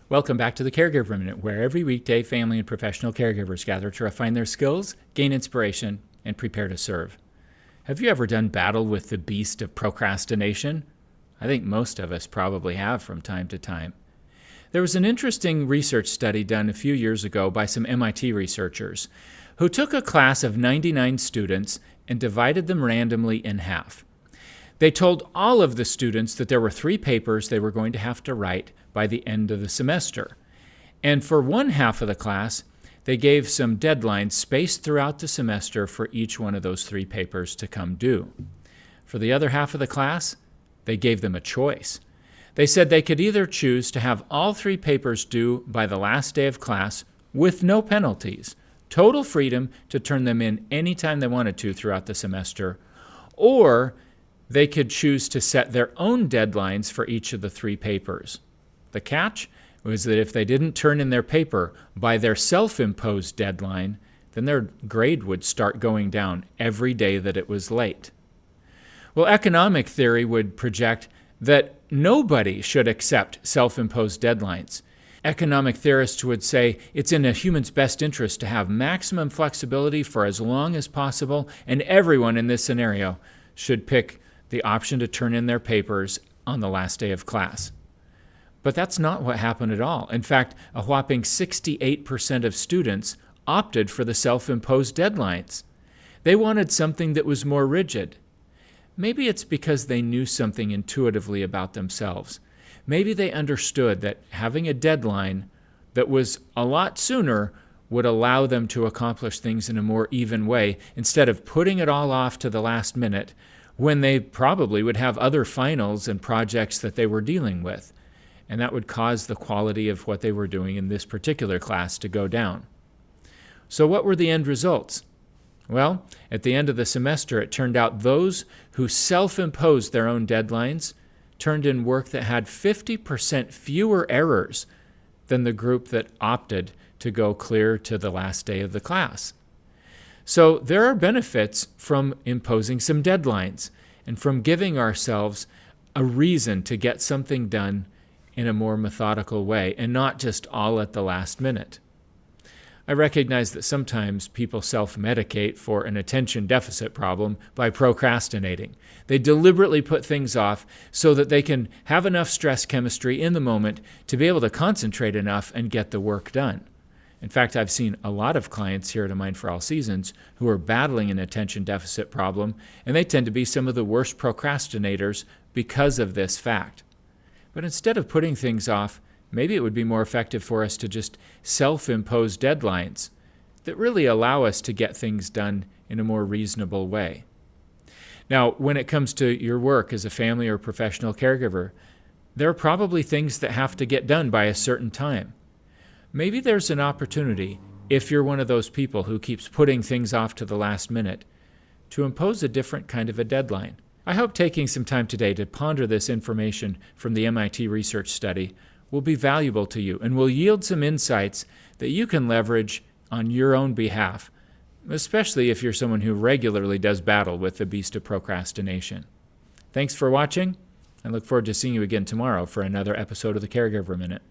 Welcome back to the Caregiver Minute, where every weekday family and professional caregivers gather to refine their skills, gain inspiration, and prepare to serve. Have you ever done battle with the beast of procrastination? I think most of us probably have from time to time. There was an interesting research study done a few years ago by some MIT researchers who took a class of 99 students and divided them randomly in half. They told all of the students that there were 3 papers they were going to have to write by the end of the semester. And for one half of the class, they gave some deadlines spaced throughout the semester for each one of those 3 papers to come due. For the other half of the class, they gave them a choice. They said they could either choose to have all 3 papers due by the last day of class with no penalties, total freedom to turn them in anytime they wanted to throughout the semester, or they could choose to set their own deadlines for each of the 3 papers. The catch was that if they didn't turn in their paper by their self-imposed deadline, then their grade would start going down every day that it was late. Well, economic theory would project that nobody should accept self-imposed deadlines. Economic theorists would say it's in a human's best interest to have maximum flexibility for as long as possible, and everyone in this scenario should pick the option to turn in their papers on the last day of class. But that's not what happened at all. In fact, a whopping 68% of students opted for the self-imposed deadlines. They wanted something that was more rigid. Maybe it's because they knew something intuitively about themselves. Maybe they understood that having a deadline that was a lot sooner would allow them to accomplish things in a more even way instead of putting it all off to the last minute when they probably would have other finals and projects that they were dealing with. And that would cause the quality of what they were doing in this particular class to go down. So what were the end results? Well, at the end of the semester, it turned out those who self-imposed their own deadlines turned in work that had 50% fewer errors than the group that opted to go clear to the last day of the class. So there are benefits from imposing some deadlines and from giving ourselves a reason to get something done in a more methodical way and not just all at the last minute. I recognize that sometimes people self-medicate for an attention deficit problem by procrastinating. They deliberately put things off so that they can have enough stress chemistry in the moment to be able to concentrate enough and get the work done. In fact, I've seen a lot of clients here at A Mind for All Seasons who are battling an attention deficit problem, and they tend to be some of the worst procrastinators because of this fact. But instead of putting things off, maybe it would be more effective for us to just self-impose deadlines that really allow us to get things done in a more reasonable way. Now, when it comes to your work as a family or professional caregiver, there are probably things that have to get done by a certain time. Maybe there's an opportunity, if you're one of those people who keeps putting things off to the last minute, to impose a different kind of a deadline. I hope taking some time today to ponder this information from the MIT research study will be valuable to you and will yield some insights that you can leverage on your own behalf, especially if you're someone who regularly does battle with the beast of procrastination. Thanks for watching. I look forward to seeing you again tomorrow for another episode of the Caregiver Minute.